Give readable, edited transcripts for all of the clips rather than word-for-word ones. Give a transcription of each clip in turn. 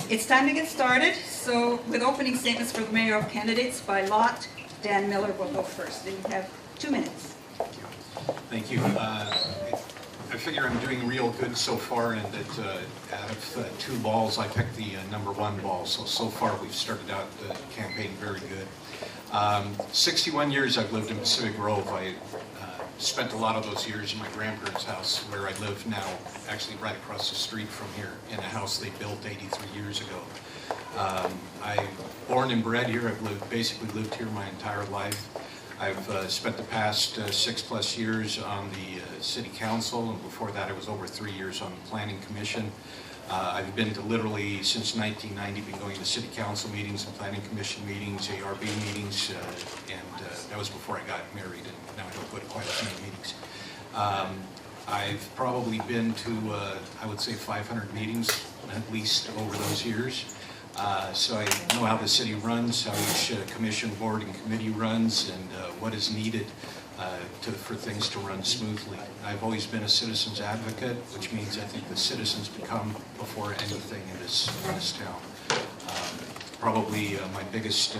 It's time to get started. So with opening statements for the mayoral candidates by lot, Dan Miller will go first. And you have 2 minutes. Thank you. I figure I'm doing real good so far, and that out of 2 balls, I picked the number 1 ball. So far we've started out the campaign very good. 61 years I've lived in Pacific Grove. I spent a lot of those years in my grandparents' house, where I live now, actually right across the street from here, in a house they built 83 years ago. I'm born and bred here. I've basically lived here my entire life. I've spent the past 6+ years on the city council, and before that I was over 3 years on the planning commission. I've been to literally, since 1990, been going to city council meetings and planning commission meetings, ARB meetings, and that was before I got married, and now I don't go to quite as many meetings. I've probably been to, I would say, 500 meetings at least over those years. So I know how the city runs, how each commission, board, and committee runs, and what is needed for things to run smoothly. I've always been a citizen's advocate, which means I think the citizens become before anything in this town. Probably my biggest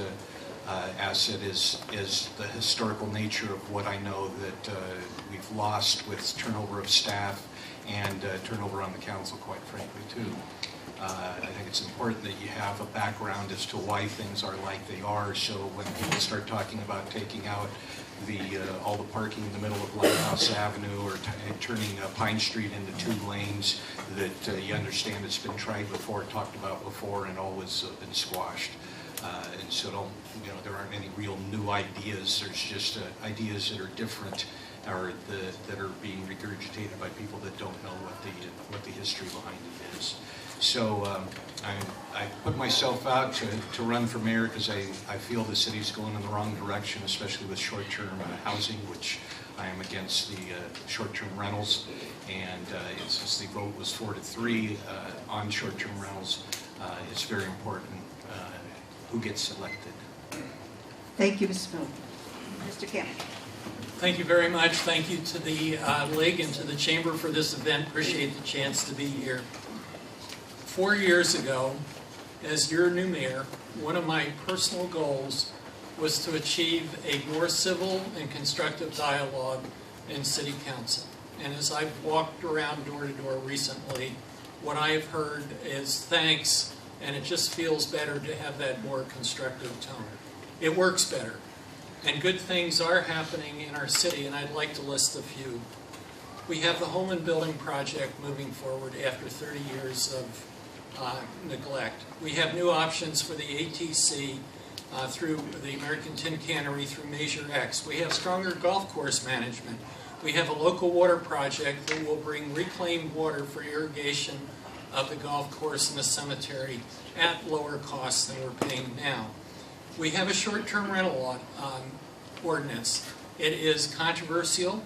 asset is the historical nature of what I know that we've lost with turnover of staff and turnover on the council, quite frankly, too. I think it's important that you have a background as to why things are like they are, so when people start talking about taking out all the parking in the middle of Lighthouse Avenue, or turning Pine Street into 2 lanes, that you understand it's been tried before, talked about before, and always been squashed. And so there aren't any real new ideas. There's just ideas that are different, or that are being regurgitated by people that don't know what the history behind it is. So I put myself out to run for mayor because I feel the city's going in the wrong direction, especially with short-term housing, which I am against the short-term rentals. And since the vote was 4-3 on short-term rentals, it's very important who gets selected. Thank you, Ms. Miller. Mr. Kampe. Thank you very much. Thank you to the League and to the Chamber for this event. Appreciate the chance to be here. 4 years ago, as your new mayor, one of my personal goals was to achieve a more civil and constructive dialogue in City Council. And as I've walked around door to door recently, what I've heard is thanks, and it just feels better to have that more constructive tone. It works better, and good things are happening in our city, and I'd like to list a few. We have the Home and Building Project moving forward after 30 years of neglect. We have new options for the ATC through the American Tin Cannery through Measure X. We have stronger golf course management. We have a local water project that will bring reclaimed water for irrigation of the golf course and the cemetery at lower costs than we're paying now. We have a short-term rental ordinance. It is controversial,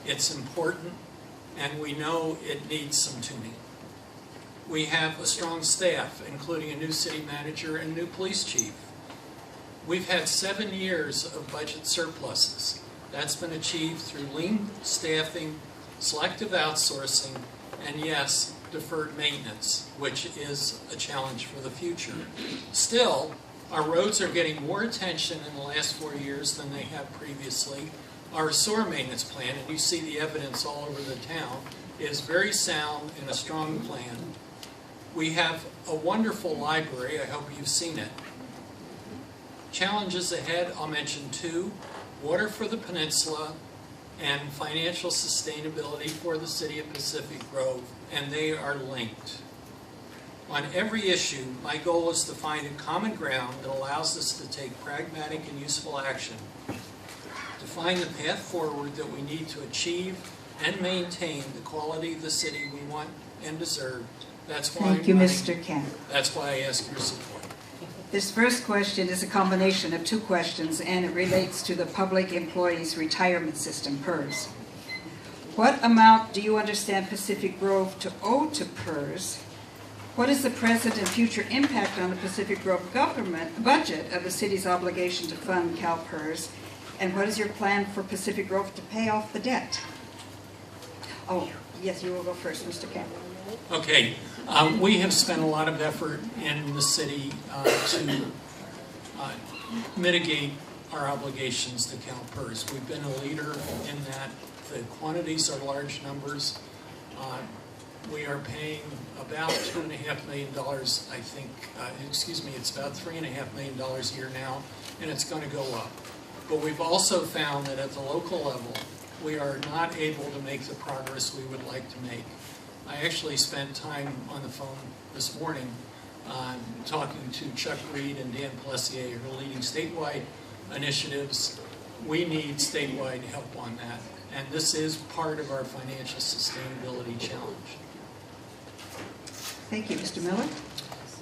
it's important, and we know it needs some tuning. We have a strong staff, including a new city manager and new police chief. We've had 7 years of budget surpluses. That's been achieved through lean staffing, selective outsourcing, and yes, deferred maintenance, which is a challenge for the future. Still, our roads are getting more attention in the last 4 years than they have previously. Our sewer maintenance plan, and you see the evidence all over the town, is very sound and a strong plan. We have a wonderful library. I hope you've seen it. Challenges ahead, I'll mention 2. Water for the peninsula and financial sustainability for the city of Pacific Grove, and they are linked. On every issue, my goal is to find a common ground that allows us to take pragmatic and useful action, to find the path forward that we need to achieve and maintain the quality of the city we want and deserve. That's why Thank you, Mr. Kampe. That's why I ask your support. This first question is a combination of 2 questions, and it relates to the Public Employees Retirement System, PERS. What amount do you understand Pacific Grove to owe to PERS? What is the present and future impact on the Pacific Grove government budget of the city's obligation to fund CalPERS? And what is your plan for Pacific Grove to pay off the debt? Oh, Yes, you will go first, Mr. Kampe. Okay, we have spent a lot of effort in the city to mitigate our obligations to CalPERS. We've been a leader in that. The quantities are large numbers. We are paying about $2.5 million, I think, it's about $3.5 million a year now, and it's going to go up. But we've also found that at the local level, we are not able to make the progress we would like to make. I actually spent time on the phone this morning talking to Chuck Reed and Dan Plessier, who are leading statewide initiatives. We need statewide help on that, and this is part of our financial sustainability challenge. Thank you, Mr. Miller.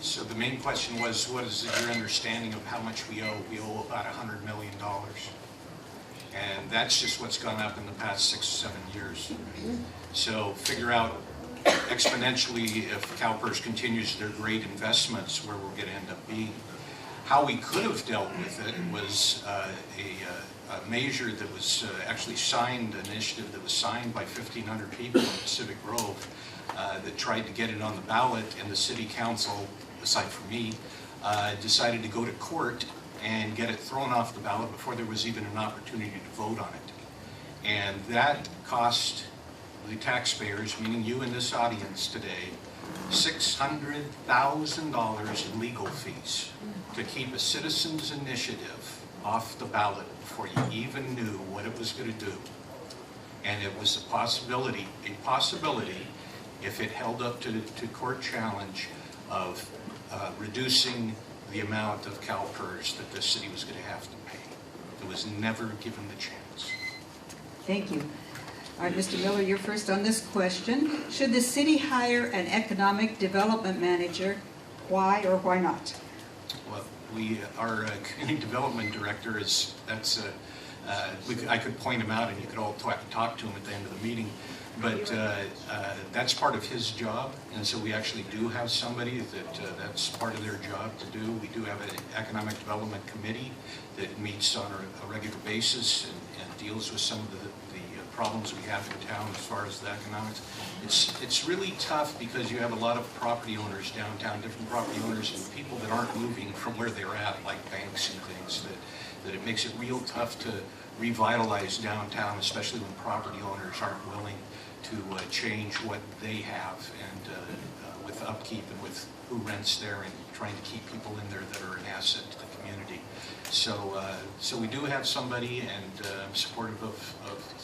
So the main question was, what is your understanding of how much we owe? We owe about $100 million. And that's just what's gone up in the past 6 or 7 years. So figure out exponentially if CalPERS continues their great investments where we're going to end up being. How we could have dealt with it was a measure that was actually signed, an initiative that was signed by 1,500 people in Pacific Grove that tried to get it on the ballot, and the city council, aside from me, decided to go to court and get it thrown off the ballot before there was even an opportunity to vote on it. And that cost the taxpayers, meaning you in this audience today, $600,000 in legal fees to keep a citizens' initiative off the ballot before you even knew what it was going to do. And it was a possibility, if it held up to court challenge of reducing the amount of CalPERS that the city was going to have to pay. It was never given the chance. Thank you. All right, Mr. Miller, you're first on this question. Should the city hire an economic development manager? Why or why not? Well, our community development director is, I could point him out and you could all talk to him at the end of the meeting, but that's part of his job, and so we actually do have somebody that's part of their job to do. We do have an economic development committee that meets on a regular basis and deals with some of the problems we have in town as far as the economics. It's really tough because you have a lot of property owners downtown, different property owners and people that aren't moving from where they're at, like banks and things, that it makes it real tough to revitalize downtown, especially when property owners aren't willing to change what they have, and with upkeep and with who rents there and trying to keep people in there that are an asset to the community. So we do have somebody, and I'm supportive of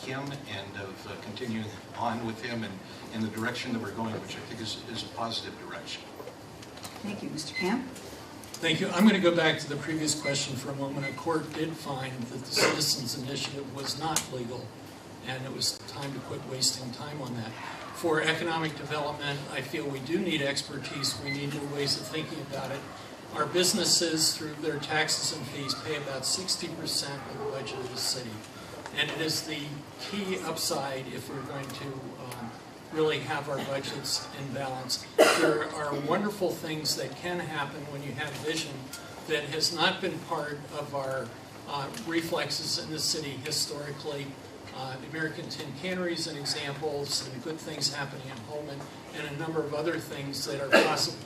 him and of continuing on with him and in the direction that we're going, which I think is a positive direction. Thank you, Mr. Kampe. Thank you. I'm going to go back to the previous question for a moment. A court did find that the Citizens Initiative was not legal, and it was time to quit wasting time on that. For economic development, I feel we do need expertise. We need new ways of thinking about it. Our businesses, through their taxes and fees, pay about 60% of the budget of the city. And it is the key upside if we're going to really have our budgets in balance. There are wonderful things that can happen when you have vision that has not been part of our reflexes in the city historically. The American Tin Cannery is an example, some good things happening in Holman, and a number of other things that are possible.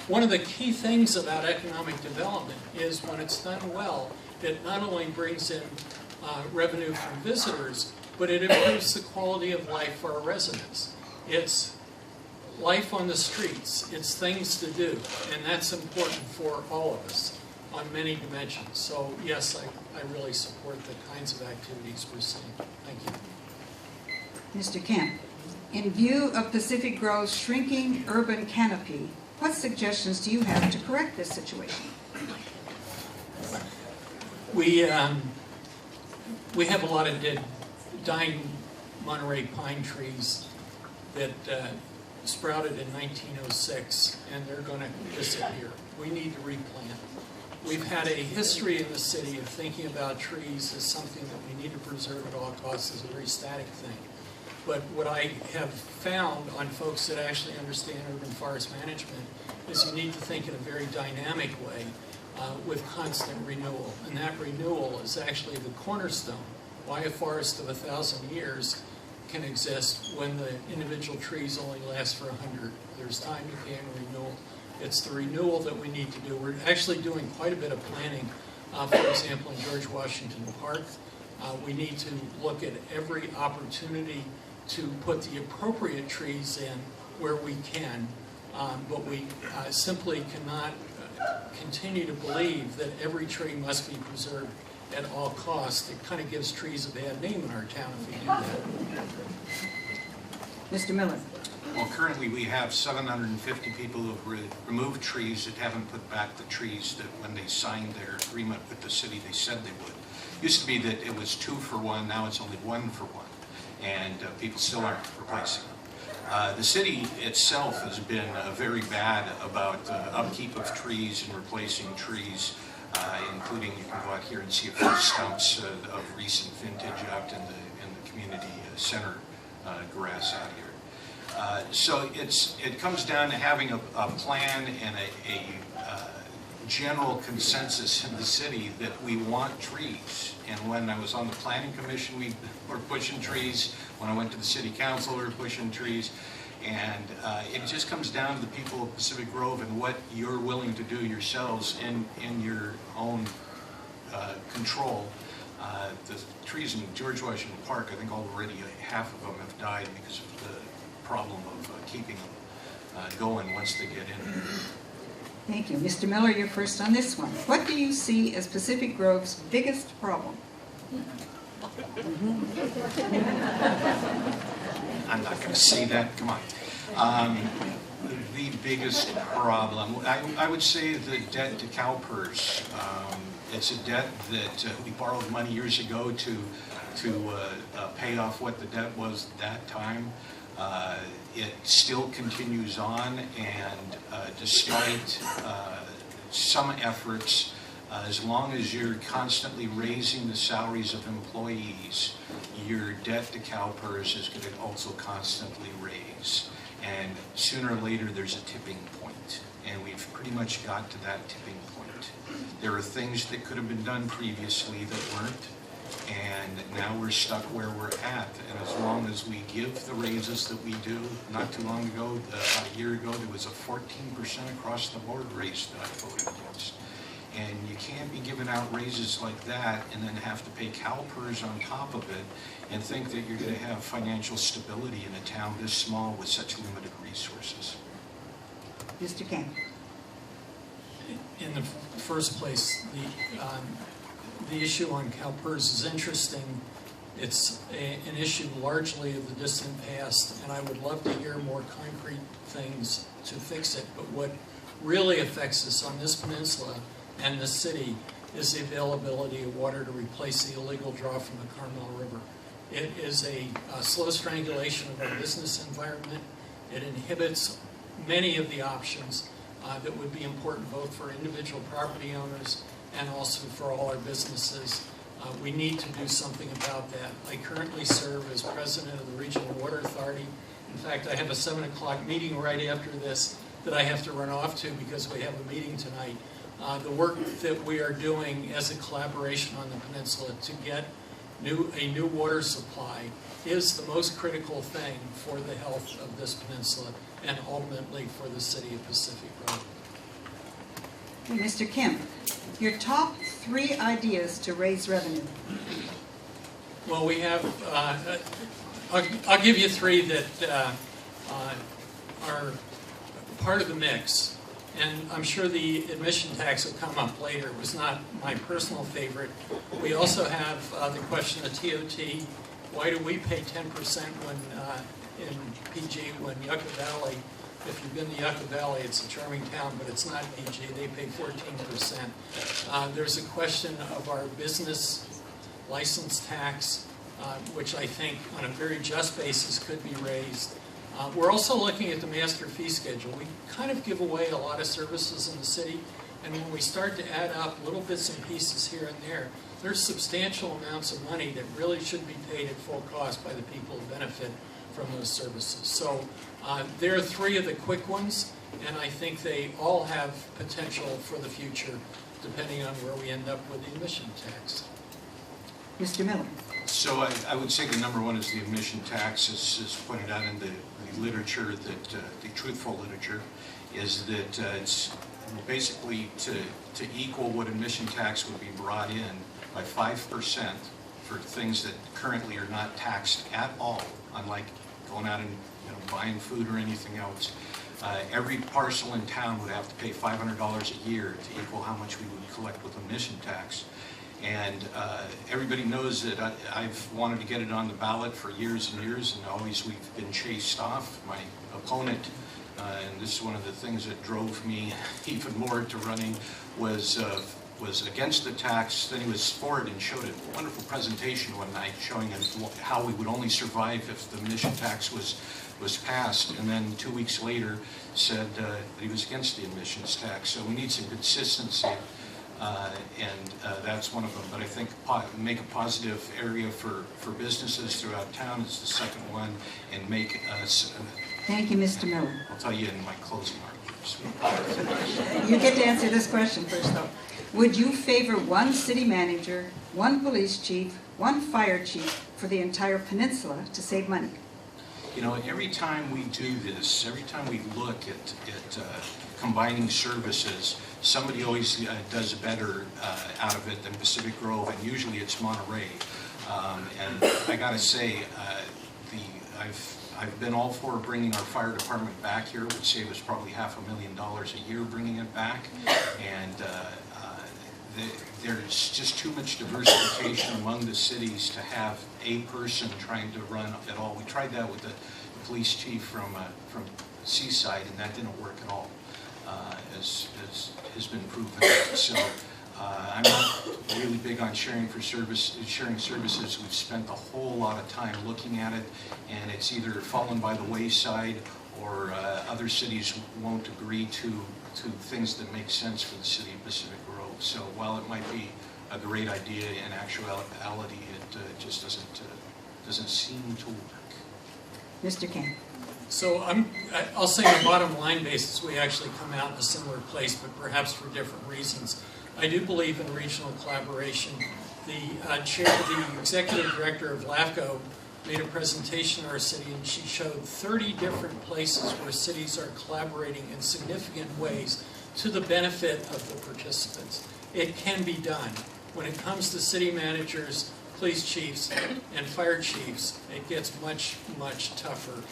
One of the key things about economic development is when it's done well, it not only brings in revenue from visitors, but it improves the quality of life for our residents. It's life on the streets, it's things to do, and that's important for all of us on many dimensions. So yes, I really support the kinds of activities we're seeing. Thank you. Mr. Kampe, in view of Pacific Grove's shrinking urban canopy, what suggestions do you have to correct this situation? We have a lot of dying Monterey pine trees that sprouted in 1906, and they're going to disappear. We need to replant. We've had a history in the city of thinking about trees as something that we need to preserve at all costs as a very static thing. But what I have found on folks that actually understand urban forest management is you need to think in a very dynamic way with constant renewal. And that renewal is actually the cornerstone. Why a forest of 1,000 years can exist when the individual trees only last for 100. There's time decay and renewal. It's the renewal that we need to do. We're actually doing quite a bit of planning. For example, in George Washington Park, we need to look at every opportunity to put the appropriate trees in where we can, but we simply cannot continue to believe that every tree must be preserved at all costs. It kind of gives trees a bad name in our town if we do that. Mr. Miller. Well, currently we have 750 people who have removed trees that haven't put back the trees that when they signed their agreement with the city they said they would. Used to be that it was 2 for 1, now it's only 1 for 1, and people still aren't replacing them. The city itself has been very bad about upkeep of trees and replacing trees, including, you can go out here and see a few stumps of recent vintage out in the community center grass out here. So it comes down to having a plan and a general consensus in the city that we want trees. And when I was on the planning commission, we were pushing trees. When I went to the city council, we were pushing trees. And it just comes down to the people of Pacific Grove and what you're willing to do yourselves in your own control. The trees in George Washington Park, I think already half of them have died because of the problem of keeping them going once they get in. Thank you. Mr. Miller, you're first on this one. What do you see as Pacific Grove's biggest problem? I'm not going to say that. Come on. The biggest problem, I would say the debt to CalPERS. It's a debt that we borrowed money years ago to pay off what the debt was at that time. It still continues on, and despite some efforts, as long as you're constantly raising the salaries of employees, your debt to CalPERS is going to also constantly raise. And sooner or later, there's a tipping point, and we've pretty much got to that tipping point. There are things that could have been done previously that weren't, and now we're stuck where we're at. And as long as we give the raises that we do, not too long ago, about a year ago, there was a 14% across the board raise that I voted against. And you can't be giving out raises like that and then have to pay CalPERS on top of it and think that you're going to have financial stability in a town this small with such limited resources. Mr. Kampe. In the first place, the issue on CalPERS is interesting. It's an issue largely of the distant past, and I would love to hear more concrete things to fix it. But what really affects us on this peninsula and the city is the availability of water to replace the illegal draw from the Carmel River. It is a slow strangulation of our business environment. It inhibits many of the options that would be important both for individual property owners and also for all our businesses. We need to do something about that. I currently serve as president of the Regional Water Authority. In fact, I have a 7 o'clock meeting right after this that I have to run off to because we have a meeting tonight. The work that we are doing as a collaboration on the peninsula to get a new water supply is the most critical thing for the health of this peninsula and ultimately for the city of Pacific Grove. Mr. Kemp, your top 3 ideas to raise revenue. Well, we have, I'll give you 3 that are part of the mix. And I'm sure the admission tax will come up later. It was not my personal favorite. We also have the question of TOT. Why do we pay 10% when in PG when Yucca Valley, if you've been to Yucca Valley, it's a charming town, but it's not PG. They pay 14%. There's a question of our business license tax, which I think on a very just basis could be raised. We're also looking at the master fee schedule. We kind of give away a lot of services in the city, and when we start to add up little bits and pieces here and there, there's substantial amounts of money that really should be paid at full cost by the people who benefit from those services. So there are 3 of the quick ones, and I think they all have potential for the future, depending on where we end up with the admission tax. Mr. Miller. So I would say the number one is the admission tax, as pointed out in the literature, that the truthful literature, is that it's basically to equal what admission tax would be brought in by 5% for things that currently are not taxed at all, unlike going out and buying food or anything else. Every parcel in town would have to pay $500 a year to equal how much we would collect with admission tax. And everybody knows that I've wanted to get it on the ballot for years and years, and always we've been chased off. My opponent, and this is one of the things that drove me even more to running, was against the tax. Then he was for it and showed a wonderful presentation one night showing us how we would only survive if the admission tax was passed, and then 2 weeks later said that he was against the admissions tax. So we need some consistency. And that's one of them. But I think make a positive area for businesses throughout town is the second one, and make us... Thank you, Mr. Miller. I'll tell you in my closing arguments. You get to answer this question first, though. Would you favor one city manager, one police chief, one fire chief for the entire peninsula to save money? Every time we do this, every time we look at combining services, somebody always does better out of it than Pacific Grove, and usually it's Monterey. And I got to say, I've been all for bringing our fire department back here. It would save us probably $500,000 a year bringing it back, and there's just too much diversification among the cities to have a person trying to run it all. We tried that with the police chief from Seaside, and that didn't work at all, as has been proven. So I'm not really big on sharing services. We've spent a whole lot of time looking at it, and it's either fallen by the wayside, or other cities won't agree to things that make sense for the city of Pacific Grove. So while it might be a great idea, in actuality, it just doesn't seem to work. Mr. Kampe. So I'll say on a bottom line basis, we actually come out in a similar place, but perhaps for different reasons. I do believe in regional collaboration. The executive director of LAFCO made a presentation in our city, and she showed 30 different places where cities are collaborating in significant ways to the benefit of the participants. It can be done. When it comes to city managers, police chiefs, and fire chiefs, it gets much, much tougher.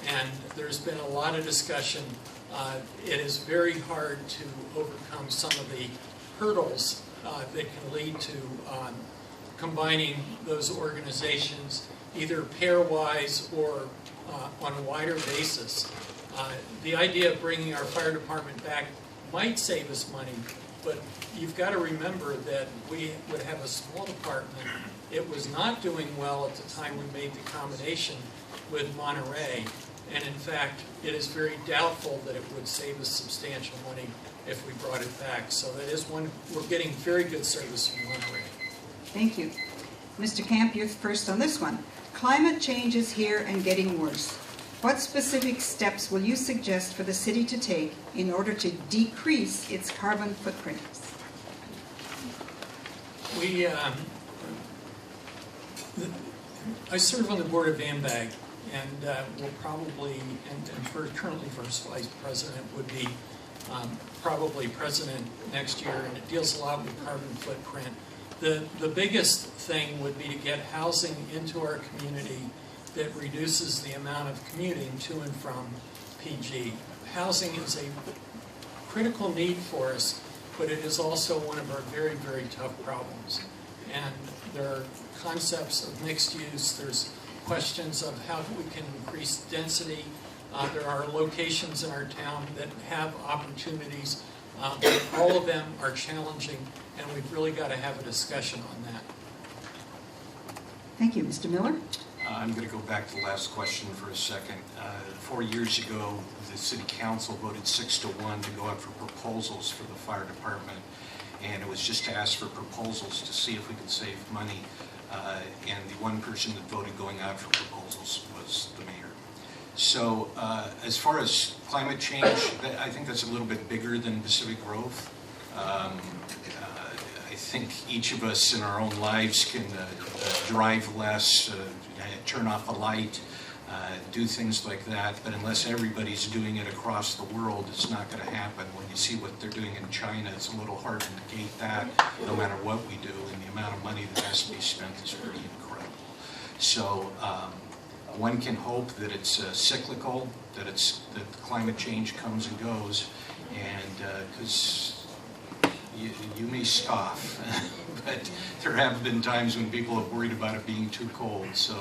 And there's been a lot of discussion. It is very hard to overcome some of the hurdles that can lead to combining those organizations, either pair-wise or on a wider basis. The idea of bringing our fire department back might save us money, but you've got to remember that we would have a small department. It was not doing well at the time we made the combination with Monterey, and in fact, it is very doubtful that it would save us substantial money if we brought it back. So that is one, we're getting very good service from Monterey. Thank you. Mr. Kampe, you're first on this one. Climate change is here and getting worse. What specific steps will you suggest for the city to take in order to decrease its carbon footprint? I serve on the board of AMBAG, and will probably, and currently first vice president would be probably president next year, and it deals a lot with carbon footprint. The biggest thing would be to get housing into our community that reduces the amount of commuting to and from PG. Housing is a critical need for us, but it is also one of our very, very tough problems. And there are concepts of mixed use. There's questions of how we can increase density. There are locations in our town that have opportunities, but all of them are challenging, and we've really got to have a discussion on that. Thank you. Mr. Miller? I'm going to go back to the last question for a second. 4 years ago, the City Council voted 6-1 to go out for proposals for the fire department, and it was just to ask for proposals to see if we could save money, and the one person that voted going out for proposals was the mayor. So as far as climate change, I think that's a little bit bigger than Pacific Grove. I think each of us in our own lives can drive less, turn off a light, do things like that, but unless everybody's doing it across the world, it's not going to happen. When you see what they're doing in China, it's a little hard to negate that, no matter what we do, and the amount of money that has to be spent is pretty incredible. So one can hope that it's cyclical, that climate change comes and goes, and because you may scoff, but there have been times when people have worried about it being too cold. So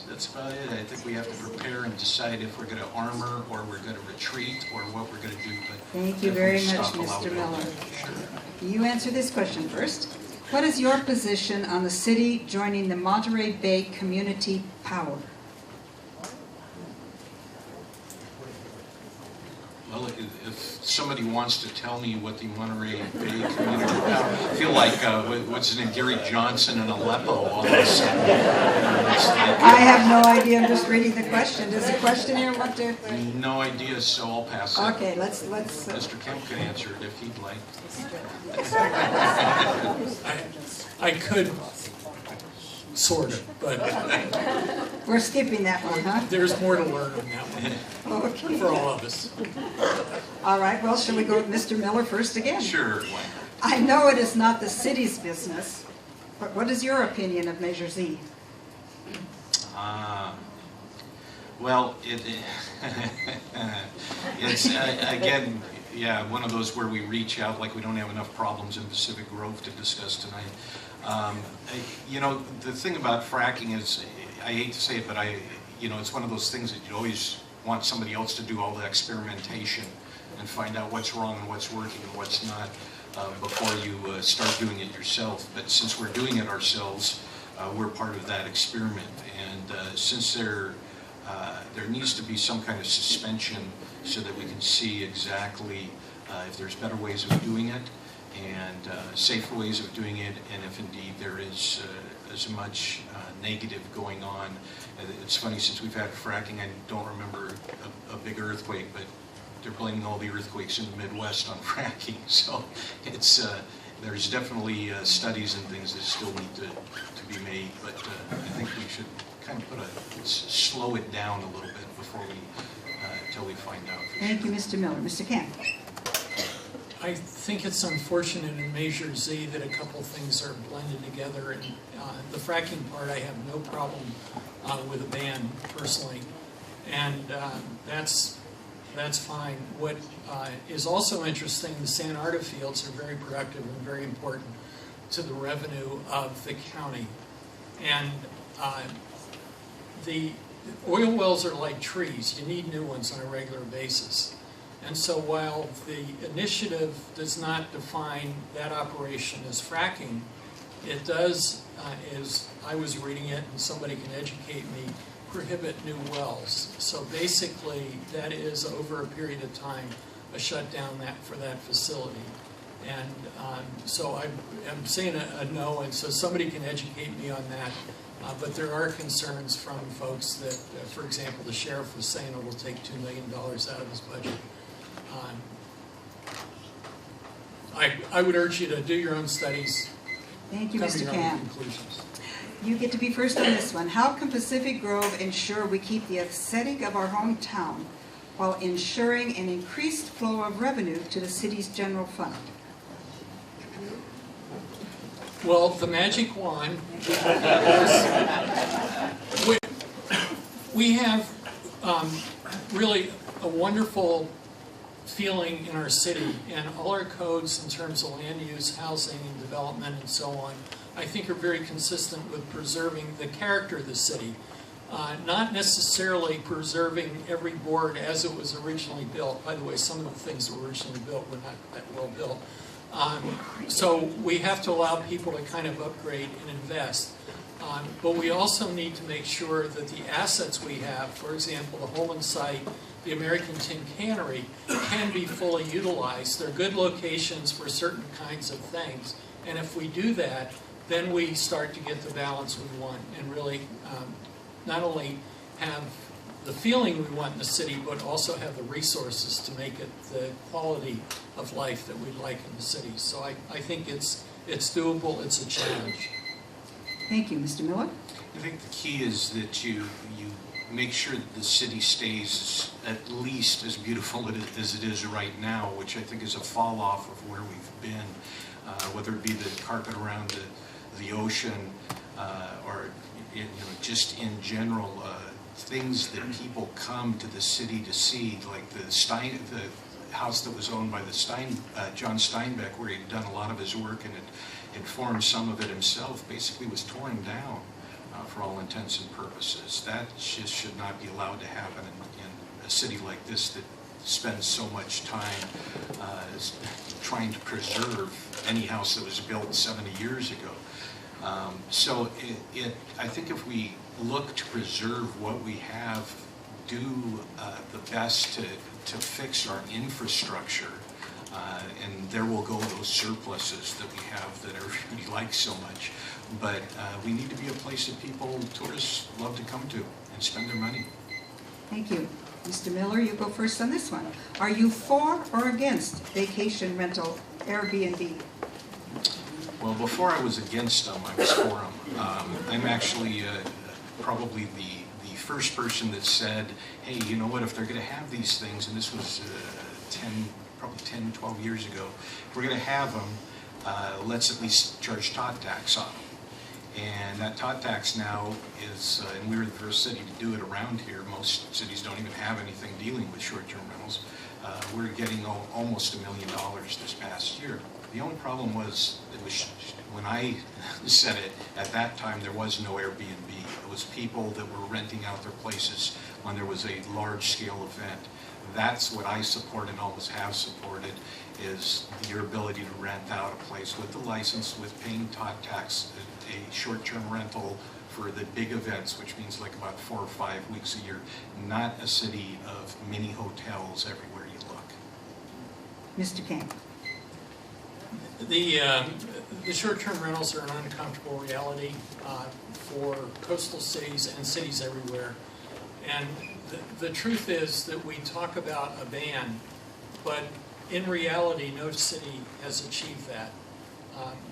that's about it. I think we have to prepare and decide if we're going to armor or we're going to retreat or what we're going to do. But thank you very much, Mr. Miller. Sure. You answer this question first. What is your position on the city joining the Monterey Bay Community Power? Well, if somebody wants to tell me what the Monterey Bay Community Power, I feel like, what's his name, Gary Johnson in Aleppo all of a sudden. I have no idea, I'm just reading the question. Does the questioner want to? No idea, so I'll pass it. Okay, let's. Mr. Kemp can answer it if he'd like. I could, sort of, but We're skipping that one, huh? there's more to learn on that one Okay. for all of us. All right, well, shall we go with Mr. Miller first again? Sure, why not? I know it is not the city's business, but what is your opinion of Measure Z? Well, it's, again, yeah, one of those where we reach out like we don't have enough problems in Pacific Grove to discuss tonight. You know, the thing about fracking is, I hate to say it, but it's one of those things that you always want somebody else to do all the experimentation and find out what's wrong and what's working and what's not before you start doing it yourself. But since we're doing it ourselves, we're part of that experiment. And since there needs to be some kind of suspension so that we can see exactly if there's better ways of doing it and safer ways of doing it, and if indeed there is as much negative going on. It's funny, since we've had fracking, I don't remember a big earthquake, but they're blaming all the earthquakes in the Midwest on fracking. So it's there's definitely studies and things that still need to be made, but I think we should kind of slow it down a little bit before until we find out. Thank you, Mr. Miller. Mr. Camp. I think it's unfortunate in Measure Z that a couple things are blended together, and the fracking part I have no problem with a ban personally, and that's fine. What is also interesting, the San Arta fields are very productive and very important to the revenue of the county, and the oil wells are like trees. You need new ones on a regular basis. And so while the initiative does not define that operation as fracking, it does, as I was reading it and somebody can educate me, prohibit new wells. So basically that is, over a period of time, a shutdown for that facility. And so I'm saying a no, and so somebody can educate me on that. But there are concerns from folks that, for example, the sheriff was saying it will take $2 million out of his budget. I would urge you to do your own studies. Thank you, come to Mr. your own Camp. conclusions. You get to be first on this one. How can Pacific Grove ensure we keep the aesthetic of our hometown while ensuring an increased flow of revenue to the city's general fund? Well, the magic wand is, we have really a wonderful feeling in our city, and all our codes in terms of land use, housing, and development, and so on, I think are very consistent with preserving the character of the city. Not necessarily preserving every board as it was originally built. By the way, some of the things that were originally built were not that well built. So we have to allow people to kind of upgrade and invest. But we also need to make sure that the assets we have, for example, the Holman site, the American Tin Cannery, can be fully utilized. They're good locations for certain kinds of things. And if we do that, then we start to get the balance we want and really not only have the feeling we want in the city, but also have the resources to make it the quality of life that we like in the city. So I think it's doable, it's a challenge. Thank you. Mr. Miller? I think the key is that you make sure that the city stays at least as beautiful as it is right now, which I think is a fall off of where we've been, whether it be the carpet around the ocean or just in general, things that people come to the city to see, like the house that was owned by John Steinbeck, where he'd done a lot of his work and had formed some of it himself, basically was torn down. For all intents and purposes. That just should not be allowed to happen in a city like this that spends so much time trying to preserve any house that was built 70 years ago. So I think if we look to preserve what we have, do the best to fix our infrastructure, and there will go those surpluses that we have that everybody likes so much. But we need to be a place that tourists love to come to and spend their money. Thank you. Mr. Miller, you go first on this one. Are you for or against vacation rental Airbnb? Well, before I was against them, I was for them. I'm actually probably the first person that said, hey, you know what, if they're going to have these things, and this was probably 10, 12 years ago, if we're going to have them, let's at least charge tot tax on them. And that tot tax now is, and we were the first city to do it around here. Most cities don't even have anything dealing with short-term rentals. We're getting almost $1 million this past year. The only problem was, when I said it, at that time there was no Airbnb. It was people that were renting out their places when there was a large-scale event. That's what I support and always have supported, is your ability to rent out a place with the license, with paying tot tax, a short-term rental for the big events, which means like about 4 or 5 weeks a year, not a city of mini hotels everywhere you look. Mr. King? The short-term rentals are an uncomfortable reality for coastal cities and cities everywhere. And the truth is that we talk about a ban, but in reality, no city has achieved that.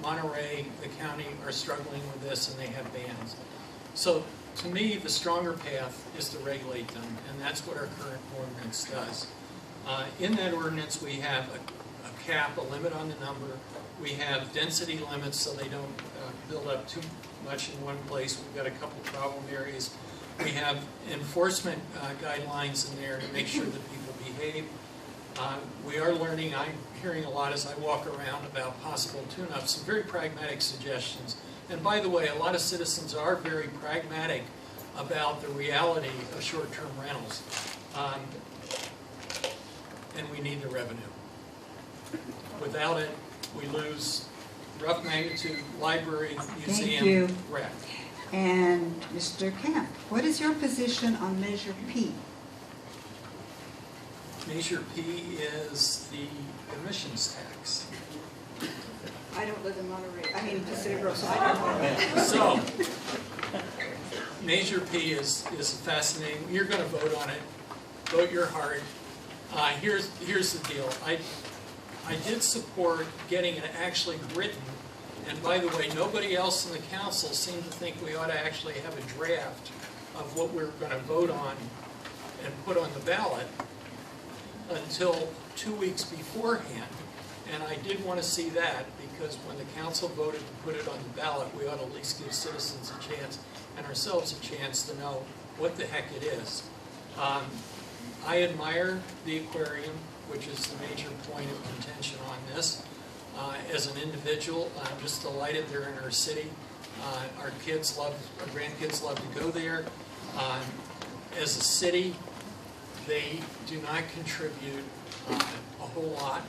Monterey, the county, are struggling with this, and they have bans. So, to me, the stronger path is to regulate them, and that's what our current ordinance does. In that ordinance, we have a cap, a limit on the number. We have density limits so they don't build up too much in one place. We've got a couple problem areas. We have enforcement guidelines in there to make sure that people behave. We are learning, I'm hearing a lot as I walk around about possible tune-ups, some very pragmatic suggestions. And by the way, a lot of citizens are very pragmatic about the reality of short-term rentals. And we need the revenue. Without it, we lose rough magnitude, library, museum, rec. And Mr. Camp, what is your position on Measure P? Measure P is the emissions tax. I don't live in Monterey, Pacific Grove, so I don't know. So, Measure P is fascinating. You're going to vote on it. Vote your heart. Here's the deal. I did support getting it actually written. And by the way, nobody else in the council seemed to think we ought to actually have a draft of what we're going to vote on and put on the ballot until 2 weeks beforehand. And I did want to see that, because when the council voted to put it on the ballot, we ought to at least give citizens a chance and ourselves a chance to know what the heck it is. I admire the aquarium, which is the major point of contention on this. As an individual, I'm just delighted they're in our city. Our grandkids love to go there. As a city, they do not contribute a whole lot.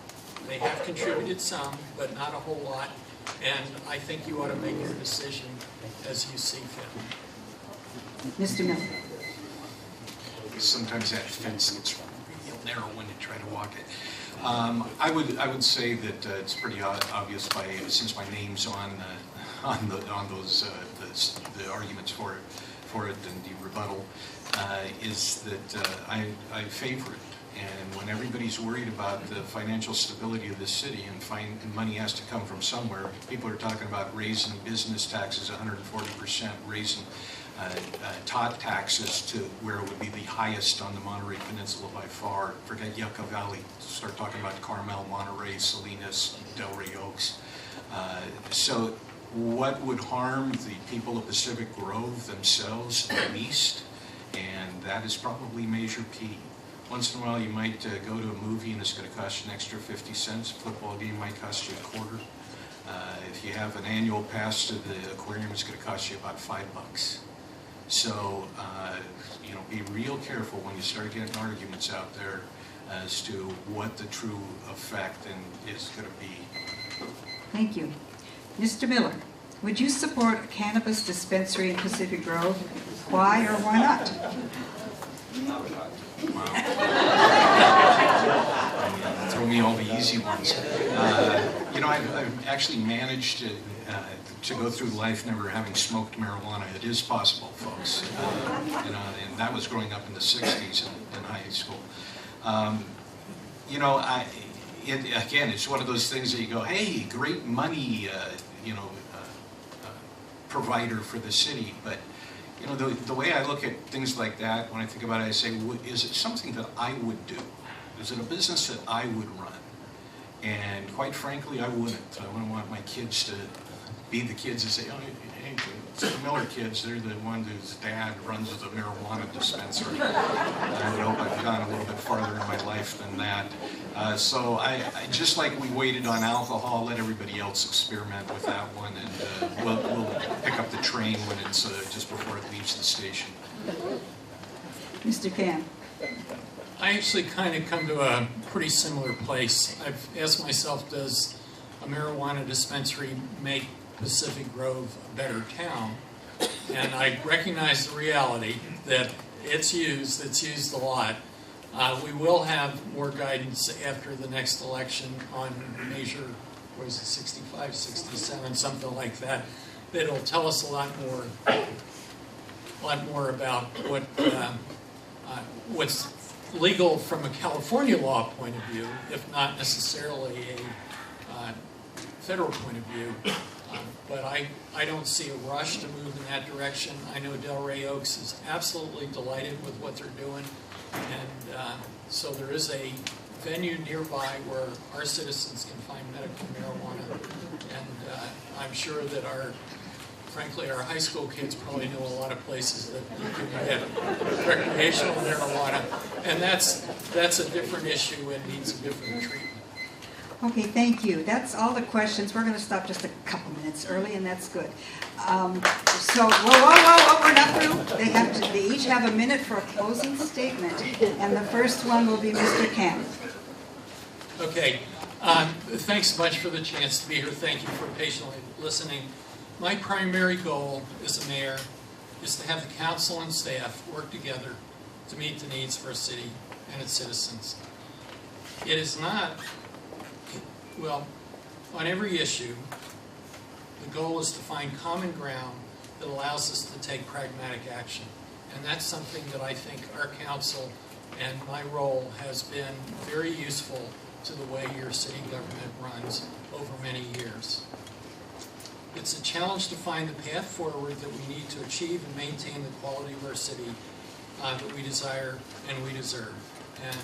They have contributed some, but not a whole lot. And I think you ought to make your decision as you see fit. Mr. Miller? Sometimes that fence gets real narrow when you try to walk it. I would say that it's pretty obvious since my name's on those the arguments for for it and the rebuttal, is that I favor it. And when everybody's worried about the financial stability of the city and money has to come from somewhere, people are talking about raising business taxes 140%, raising tot taxes to where it would be the highest on the Monterey Peninsula by far. Forget Yucca Valley, start talking about Carmel, Monterey, Salinas, Delray Oaks. So what would harm the people of Pacific Grove themselves the least? And that is probably measure P. Once in a while you might go to a movie and it's going to cost you an extra 50 cents. A football game might cost you $0.25. If you have an annual pass to the aquarium, it's going to cost you about $5. So, you know, be real careful when you start getting arguments out there as to what the true effect is going to be. Thank you. Mr. Miller, would you support a cannabis dispensary in Pacific Grove? Why or why not? Wow. Throw me all the easy ones. You know, I've actually managed to go through life never having smoked marijuana. It is possible, folks. You know, and that was growing up in the 60s in high school. You know, again, it's one of those things that you go, hey, great money, you know, provider for the city, but you know, the way I look at things like that, when I think about it, I say, is it something that I would do? Is it a business that I would run? And quite frankly, I wouldn't. I wouldn't want my kids to be the kids and say, oh, hey, it's the Miller kids, they're the one whose dad runs the marijuana dispensary. I would hope I've gone a little bit farther in my life than that. So I just like we waited on alcohol, let everybody else experiment with that one, and we'll pick up the train when it's just before it leaves the station. Mr. Kampe. I actually kind of come to a pretty similar place. I've asked myself, does a marijuana dispensary make Pacific Grove a better town? And I recognize the reality that it's used a lot. We will have more guidance after the next election on measure, what is it, 65, 67, something like that, that'll tell us a lot more about what's legal from a California law point of view, if not necessarily a federal point of view. But I don't see a rush to move in that direction. I know Delray Oaks is absolutely delighted with what they're doing. And so there is a venue nearby where our citizens can find medical marijuana. And I'm sure that frankly, our high school kids probably know a lot of places that you can get recreational marijuana. And that's a different issue and needs a different treatment. Okay, thank you. That's all the questions. We're going to stop just a couple minutes early, and that's good. So, whoa, we're not through. They each have a minute for a closing statement, and the first one will be Mr. Kampe. Okay. Thanks so much for the chance to be here. Thank you for patiently listening. My primary goal as a mayor is to have the council and staff work together to meet the needs for our city and its citizens. It is not, well, on every issue, the goal is to find common ground that allows us to take pragmatic action. And that's something that I think our council and my role has been very useful to the way your city government runs over many years. It's a challenge to find the path forward that we need to achieve and maintain the quality of our city that we desire and we deserve. And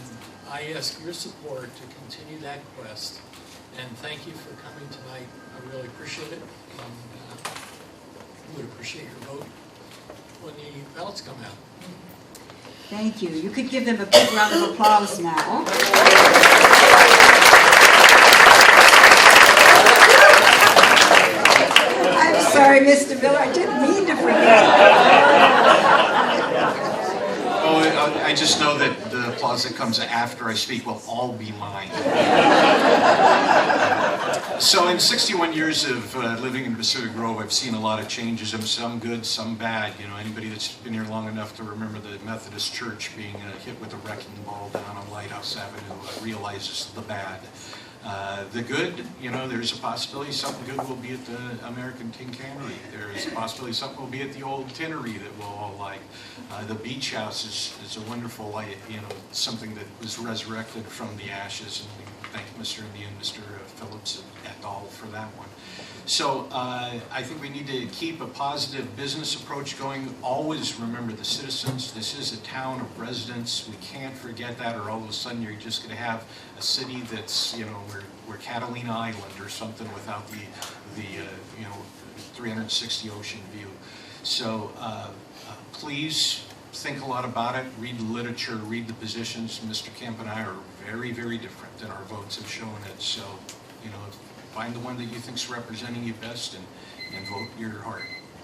I ask your support to continue that quest. And thank you for coming tonight. I really appreciate it. And would appreciate your vote when the ballots come out. Thank you. You could give them a big round of applause now. I'm sorry, Mr. Miller. I didn't mean to forget. Oh, I just know that the applause that comes after I speak will all be mine. So in 61 years of living in Pacific Grove, I've seen a lot of changes, some good, some bad. You know, anybody that's been here long enough to remember the Methodist Church being hit with a wrecking ball down on Lighthouse Avenue realizes the bad. The good, there's a possibility something good will be at the American Tin Cannery. There's a possibility something will be at the old tinnery that we'll all like. The beach house is a wonderful, something that was resurrected from the ashes, and we thank Mr. Indian, Mr. Phillips et al. For that one. So I think we need to keep a positive business approach going. Always remember the citizens. This is a town of residents. We can't forget that, or all of a sudden you're just going to have a city that's, we're Catalina Island or something without the 360 ocean view. So please think a lot about it. Read the literature, read the positions. Mr. Kampe and I are very, very different, and our votes have shown it. So, find the one that you think's representing you best and vote your heart.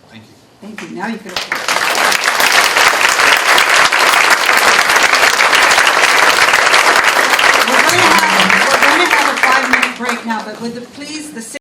Thank you. Thank you. Now you can. We're going to have a 5-minute break now, but would please the